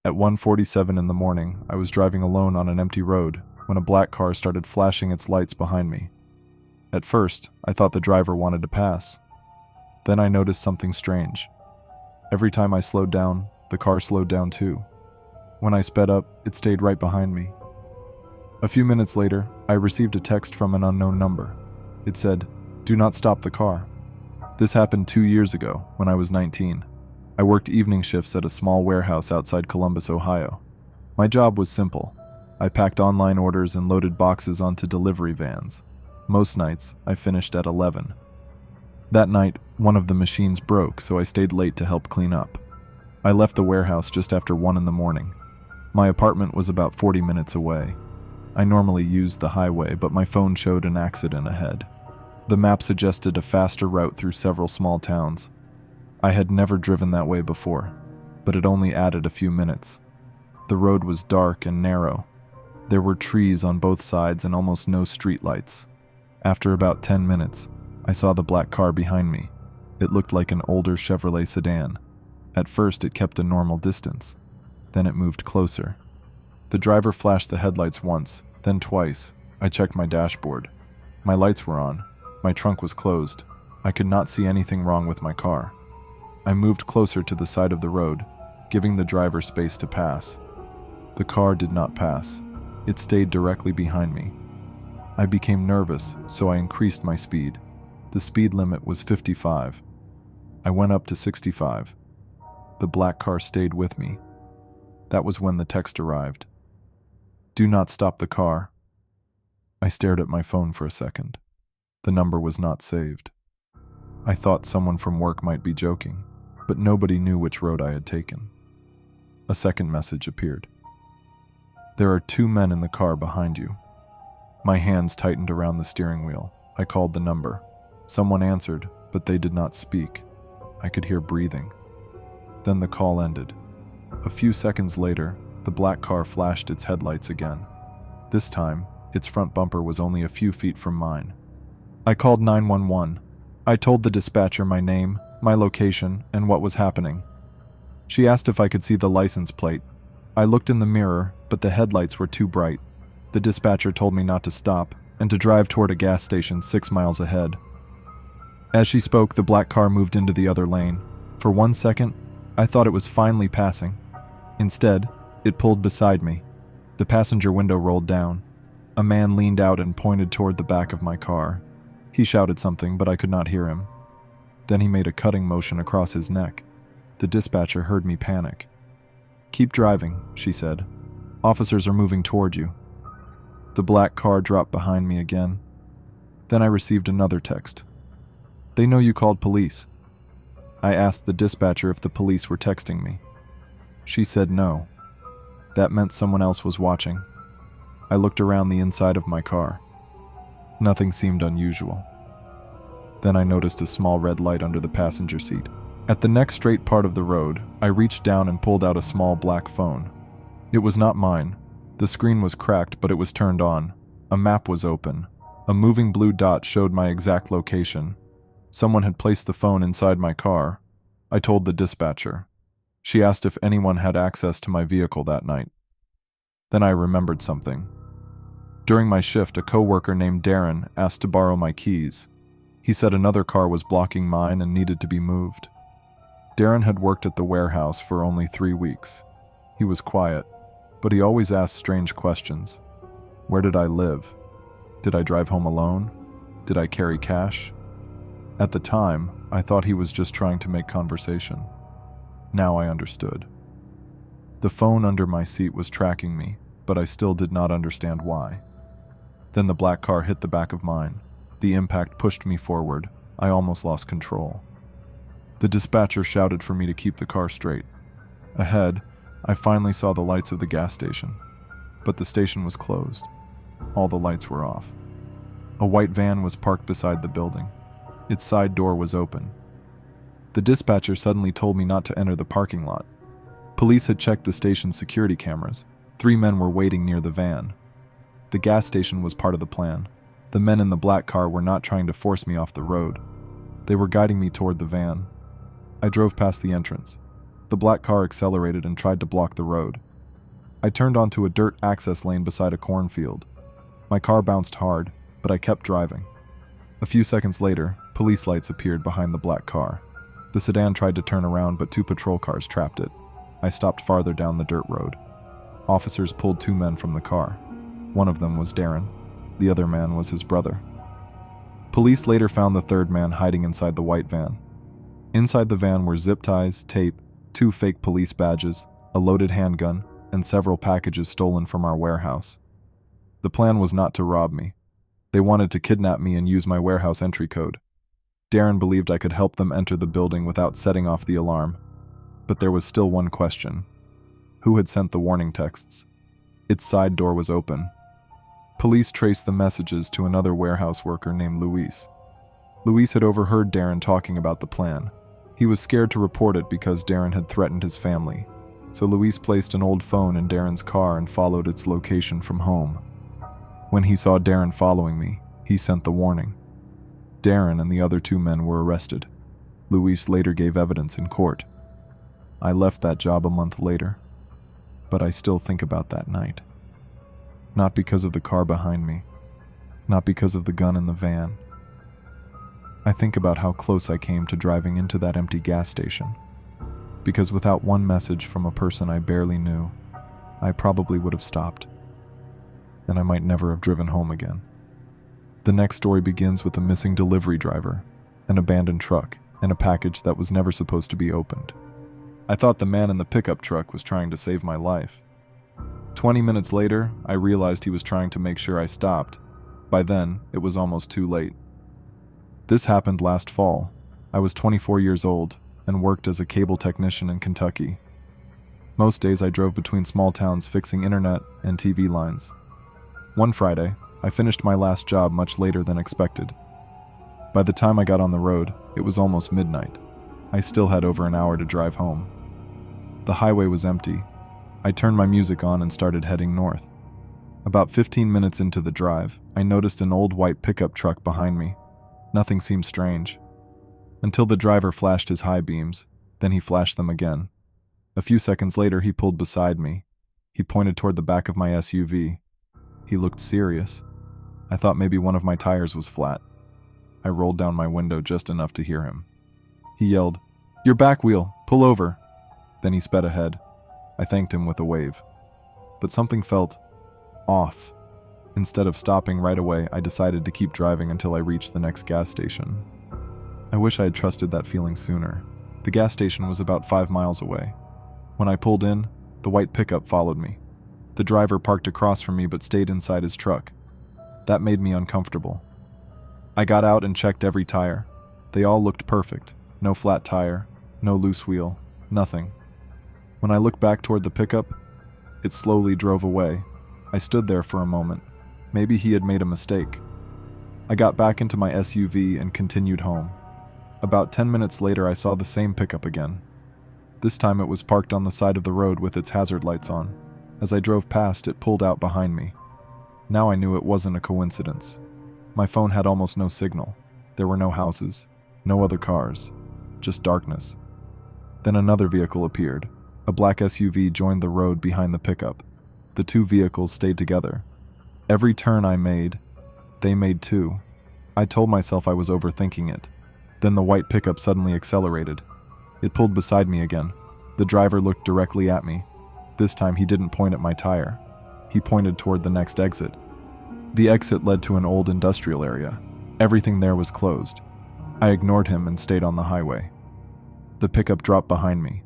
At 1:47 in the morning, I was driving alone on an empty road when a black car started flashing its lights behind me. At first, I thought the driver wanted to pass. Then I noticed something strange. Every time I slowed down, the car slowed down too. When I sped up, it stayed right behind me. A few minutes later, I received a text from an unknown number. It said, "Do not stop the car." This happened 2 years ago, when I was 19. I worked evening shifts at a small warehouse outside Columbus, Ohio. My job was simple. I packed online orders and loaded boxes onto delivery vans. Most nights, I finished at 11. That night, one of the machines broke, so I stayed late to help clean up. I left the warehouse just after 1 in the morning. My apartment was about 40 minutes away. I normally used the highway, but my phone showed an accident ahead. The map suggested a faster route through several small towns. I had never driven that way before, but it only added a few minutes. The road was dark and narrow. There were trees on both sides and almost no streetlights. After about 10 minutes, I saw the black car behind me. It looked like an older Chevrolet sedan. At first, it kept a normal distance. Then it moved closer. The driver flashed the headlights once, then twice. I checked my dashboard. My lights were on. My trunk was closed. I could not see anything wrong with my car. I moved closer to the side of the road, giving the driver space to pass. The car did not pass. It stayed directly behind me. I became nervous, so I increased my speed. The speed limit was 55. I went up to 65. The black car stayed with me. That was when the text arrived. "Do not stop the car." I stared at my phone for a second. The number was not saved. I thought someone from work might be joking, but nobody knew which road I had taken. A second message appeared. "There are 2 men in the car behind you." My hands tightened around the steering wheel. I called the number. Someone answered, but they did not speak. I could hear breathing. Then the call ended. A few seconds later, the black car flashed its headlights again. This time, its front bumper was only a few feet from mine. I called 911. I told the dispatcher my name, my location, and what was happening. She asked if I could see the license plate. I looked in the mirror, but the headlights were too bright. The dispatcher told me not to stop and to drive toward a gas station 6 miles ahead. As she spoke, the black car moved into the other lane. For 1 second, I thought it was finally passing. Instead, it pulled beside me. The passenger window rolled down. A man leaned out and pointed toward the back of my car. He shouted something, but I could not hear him. Then he made a cutting motion across his neck. The dispatcher heard me panic. "Keep driving," she said. "Officers are moving toward you." The black car dropped behind me again. Then I received another text. "They know you called police." I asked the dispatcher if the police were texting me. She said no. That meant someone else was watching. I looked around the inside of my car. Nothing seemed unusual. Then I noticed a small red light under the passenger seat. At the next straight part of the road, I reached down and pulled out a small black phone. It was not mine. The screen was cracked, but it was turned on. A map was open. A moving blue dot showed my exact location. Someone had placed the phone inside my car. I told the dispatcher. She asked if anyone had access to my vehicle that night. Then I remembered something. During my shift, a coworker named Darren asked to borrow my keys. He said another car was blocking mine and needed to be moved. Darren had worked at the warehouse for only 3 weeks. He was quiet, but he always asked strange questions. Where did I live? Did I drive home alone? Did I carry cash? At the time, I thought he was just trying to make conversation. Now I understood. The phone under my seat was tracking me, but I still did not understand why. Then the black car hit the back of mine. The impact pushed me forward. I almost lost control. The dispatcher shouted for me to keep the car straight. Ahead, I finally saw the lights of the gas station, but the station was closed. All the lights were off. A white van was parked beside the building. Its side door was open. The dispatcher suddenly told me not to enter the parking lot. Police had checked the station's security cameras. 3 men were waiting near the van. The gas station was part of the plan. The men in the black car were not trying to force me off the road. They were guiding me toward the van. I drove past the entrance. The black car accelerated and tried to block the road. I turned onto a dirt access lane beside a cornfield. My car bounced hard, but I kept driving. A few seconds later, police lights appeared behind the black car. The sedan tried to turn around, but 2 patrol cars trapped it. I stopped farther down the dirt road. Officers pulled 2 men from the car. One of them was Darren. The other man was his brother. Police later found the third man hiding inside the white van. Inside the van were zip ties, tape, 2 fake police badges, a loaded handgun, and several packages stolen from our warehouse. The plan was not to rob me. They wanted to kidnap me and use my warehouse entry code. Darren believed I could help them enter the building without setting off the alarm. But there was still one question. Who had sent the warning texts? Its side door was open. Police traced the messages to another warehouse worker named Luis. Luis had overheard Darren talking about the plan. He was scared to report it because Darren had threatened his family. So Luis placed an old phone in Darren's car and followed its location from home. When he saw Darren following me, he sent the warning. Darren and the other 2 men were arrested. Luis later gave evidence in court. I left that job a month later, but I still think about that night. Not because of the car behind me, not because of the gun in the van. I think about how close I came to driving into that empty gas station. Because without one message from a person I barely knew, I probably would have stopped. And I might never have driven home again. The next story begins with a missing delivery driver, an abandoned truck, and a package that was never supposed to be opened. I thought the man in the pickup truck was trying to save my life. 20 minutes later, I realized he was trying to make sure I stopped. By then, it was almost too late. This happened last fall. I was 24 years old and worked as a cable technician in Kentucky. Most days I drove between small towns fixing internet and TV lines. One Friday, I finished my last job much later than expected. By the time I got on the road, it was almost midnight. I still had over an hour to drive home. The highway was empty. I turned my music on and started heading north. About 15 minutes into the drive, I noticed an old white pickup truck behind me. Nothing seemed strange. Until the driver flashed his high beams, then he flashed them again. A few seconds later, he pulled beside me. He pointed toward the back of my SUV. He looked serious. I thought maybe one of my tires was flat. I rolled down my window just enough to hear him. He yelled, "Your back wheel, pull over." Then he sped ahead. I thanked him with a wave. But something felt off. Instead of stopping right away, I decided to keep driving until I reached the next gas station. I wish I had trusted that feeling sooner. The gas station was about 5 miles away. When I pulled in, the white pickup followed me. The driver parked across from me but stayed inside his truck. That made me uncomfortable. I got out and checked every tire. They all looked perfect. No flat tire, no loose wheel, nothing. When I looked back toward the pickup, it slowly drove away. I stood there for a moment. Maybe he had made a mistake. I got back into my SUV and continued home. About 10 minutes later, I saw the same pickup again. This time it was parked on the side of the road with its hazard lights on. As I drove past, it pulled out behind me. Now I knew it wasn't a coincidence. My phone had almost no signal. There were no houses, no other cars, just darkness. Then another vehicle appeared. A black SUV joined the road behind the pickup. The 2 vehicles stayed together. Every turn I made, they made too. I told myself I was overthinking it. Then the white pickup suddenly accelerated. It pulled beside me again. The driver looked directly at me. This time he didn't point at my tire. He pointed toward the next exit. The exit led to an old industrial area. Everything there was closed. I ignored him and stayed on the highway. The pickup dropped behind me.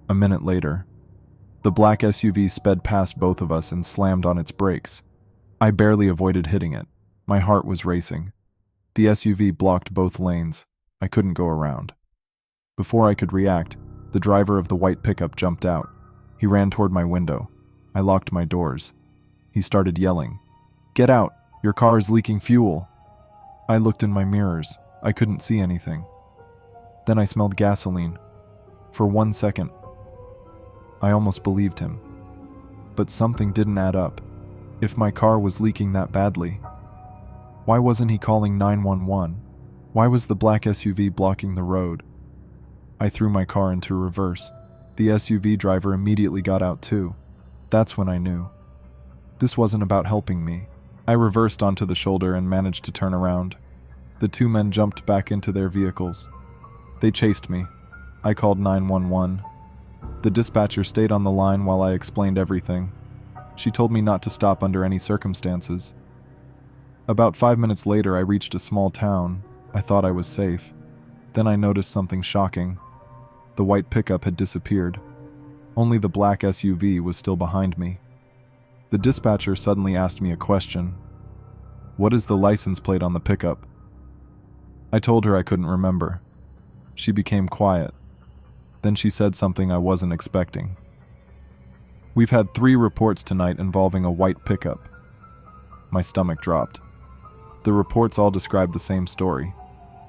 A minute later, the black SUV sped past both of us and slammed on its brakes. I barely avoided hitting it. My heart was racing. The SUV blocked both lanes. I couldn't go around. Before I could react, the driver of the white pickup jumped out. He ran toward my window. I locked my doors. He started yelling, "Get out! Your car is leaking fuel!" I looked in my mirrors. I couldn't see anything. Then I smelled gasoline. For 1 second, I almost believed him. But something didn't add up. If my car was leaking that badly, why wasn't he calling 911? Why was the black SUV blocking the road? I threw my car into reverse. The SUV driver immediately got out too. That's when I knew. This wasn't about helping me. I reversed onto the shoulder and managed to turn around. The two men jumped back into their vehicles. They chased me. I called 911. The dispatcher stayed on the line while I explained everything. She told me not to stop under any circumstances. About 5 minutes later, I reached a small town. I thought I was safe. Then I noticed something shocking. The white pickup had disappeared. Only the black SUV was still behind me. The dispatcher suddenly asked me a question. "What is the license plate on the pickup?" I told her I couldn't remember. She became quiet. Then she said something I wasn't expecting. "We've had 3 reports tonight involving a white pickup." My stomach dropped. The reports all described the same story.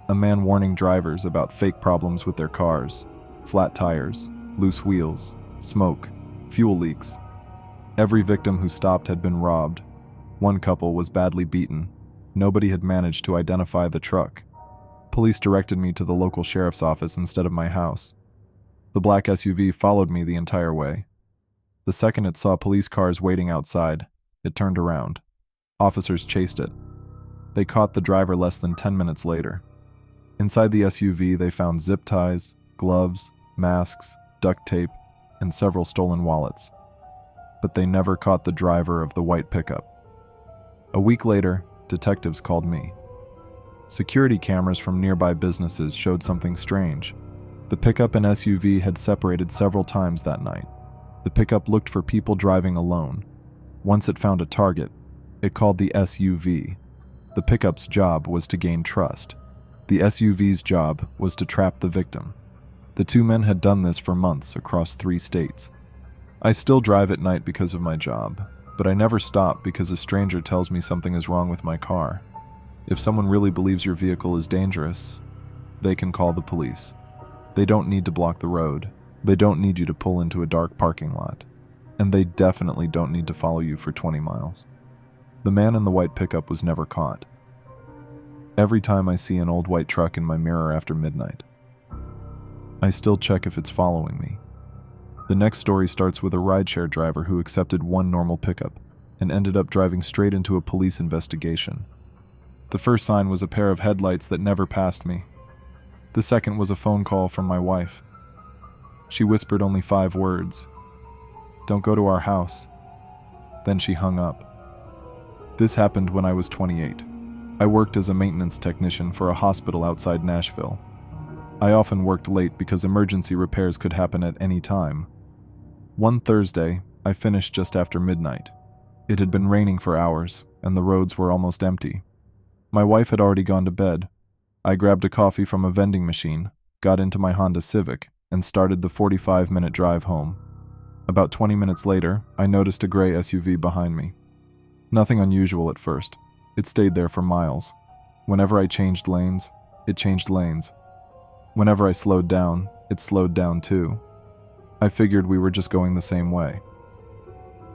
A man warning drivers about fake problems with their cars, flat tires, loose wheels, smoke, fuel leaks. Every victim who stopped had been robbed. One couple was badly beaten. Nobody had managed to identify the truck. Police directed me to the local sheriff's office instead of my house. The black SUV followed me the entire way. The second it saw police cars waiting outside, it turned around. Officers chased it. They caught the driver less than 10 minutes later. Inside the SUV, they found zip ties, gloves, masks, duct tape, and several stolen wallets. But they never caught the driver of the white pickup. A week later, detectives called me. Security cameras from nearby businesses showed something strange. The pickup and SUV had separated several times that night. The pickup looked for people driving alone. Once it found a target, it called the SUV. The pickup's job was to gain trust. The SUV's job was to trap the victim. The two men had done this for months across 3 states. I still drive at night because of my job, but I never stop because a stranger tells me something is wrong with my car. If someone really believes your vehicle is dangerous, they can call the police. They don't need to block the road. They don't need you to pull into a dark parking lot. And they definitely don't need to follow you for 20 miles. The man in the white pickup was never caught. Every time I see an old white truck in my mirror after midnight, I still check if it's following me. The next story starts with a rideshare driver who accepted one normal pickup and ended up driving straight into a police investigation. The first sign was a pair of headlights that never passed me. The second was a phone call from my wife. She whispered only 5 words. "Don't go to our house." Then she hung up. This happened when I was 28. I worked as a maintenance technician for a hospital outside Nashville. I often worked late because emergency repairs could happen at any time. One Thursday, I finished just after midnight. It had been raining for hours, and the roads were almost empty. My wife had already gone to bed. I grabbed a coffee from a vending machine, got into my Honda Civic, and started the 45-minute drive home. About 20 minutes later, I noticed a gray SUV behind me. Nothing unusual at first. It stayed there for miles. Whenever I changed lanes, it changed lanes. Whenever I slowed down, it slowed down too. I figured we were just going the same way.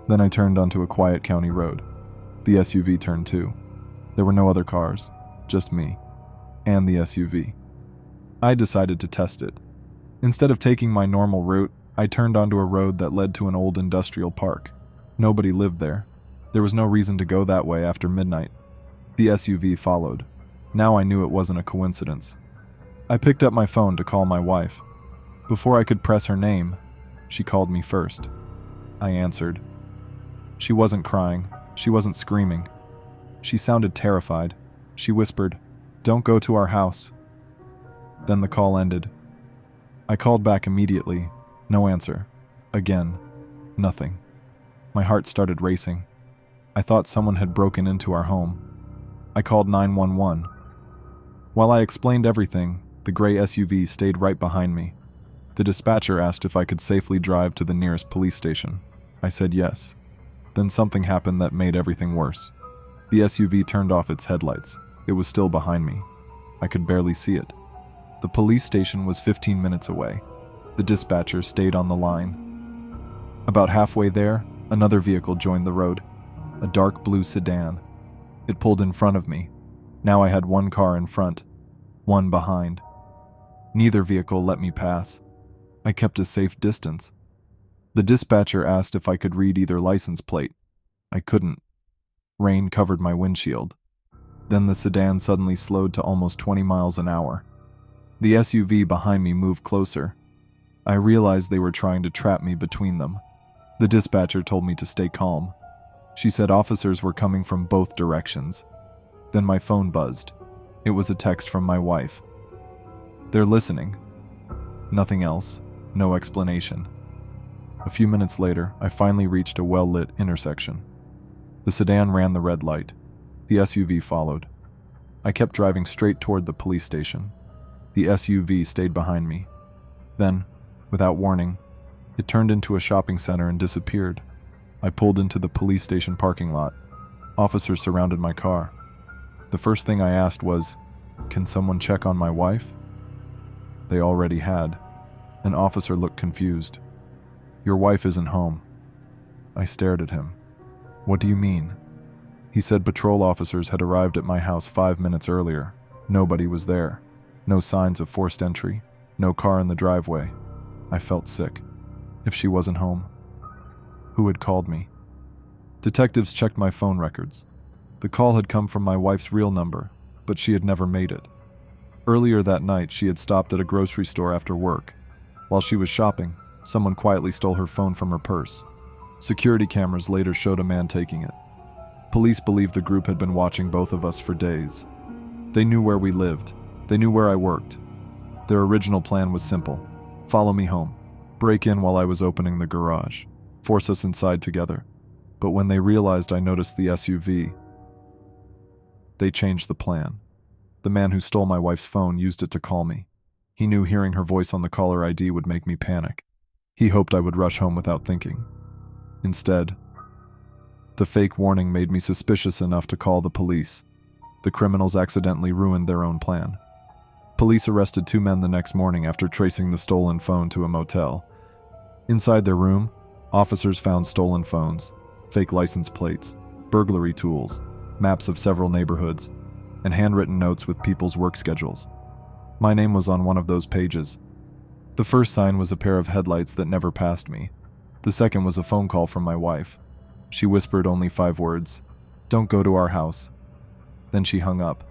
Then I turned onto a quiet county road. The SUV turned too. There were no other cars, just me, and the SUV. I decided to test it. Instead of taking my normal route, I turned onto a road that led to an old industrial park. Nobody lived there. There was no reason to go that way after midnight. The SUV followed. Now I knew it wasn't a coincidence. I picked up my phone to call my wife. Before I could press her name, she called me first. I answered. She wasn't crying. She wasn't screaming. She sounded terrified. She whispered, "Don't go to our house." Then the call ended. I called back immediately. No answer. Again. Nothing. My heart started racing. I thought someone had broken into our home. I called 911. While I explained everything, the gray SUV stayed right behind me. The dispatcher asked if I could safely drive to the nearest police station. I said yes. Then something happened that made everything worse. The SUV turned off its headlights. It was still behind me. I could barely see it. The police station was 15 minutes away. The dispatcher stayed on the line. About halfway there, another vehicle joined the road. A dark blue sedan. It pulled in front of me. Now I had one car in front, one behind. Neither vehicle let me pass. I kept a safe distance. The dispatcher asked if I could read either license plate. I couldn't. Rain covered my windshield. Then the sedan suddenly slowed to almost 20 miles an hour. The SUV behind me moved closer. I realized they were trying to trap me between them. The dispatcher told me to stay calm. She said officers were coming from both directions. Then my phone buzzed. It was a text from my wife. "They're listening." Nothing else. No explanation. A few minutes later, I finally reached a well-lit intersection. The sedan ran the red light. The SUV followed. I kept driving straight toward the police station. The SUV stayed behind me. Then, without warning, it turned into a shopping center and disappeared. I pulled into the police station parking lot. Officers surrounded my car. The first thing I asked was, "Can someone check on my wife?" They already had. An officer looked confused. "Your wife isn't home." I stared at him. "What do you mean?" He said patrol officers had arrived at my house 5 minutes earlier. Nobody was there. No signs of forced entry. No car in the driveway. I felt sick. If she wasn't home, who had called me? Detectives checked my phone records. The call had come from my wife's real number, but she had never made it. Earlier that night, she had stopped at a grocery store after work. While she was shopping, someone quietly stole her phone from her purse. Security cameras later showed a man taking it. Police believed the group had been watching both of us for days. They knew where we lived. They knew where I worked. Their original plan was simple: follow me home, break in while I was opening the garage, force us inside together. But when they realized I noticed the SUV, they changed the plan. The man who stole my wife's phone used it to call me. He knew hearing her voice on the caller ID would make me panic. He hoped I would rush home without thinking. Instead, the fake warning made me suspicious enough to call the police. The criminals accidentally ruined their own plan. Police arrested 2 men the next morning after tracing the stolen phone to a motel. Inside their room, officers found stolen phones, fake license plates, burglary tools, maps of several neighborhoods, and handwritten notes with people's work schedules. My name was on one of those pages. The first sign was a pair of headlights that never passed me. The second was a phone call from my wife. She whispered only 5 words, "Don't go to our house." Then she hung up.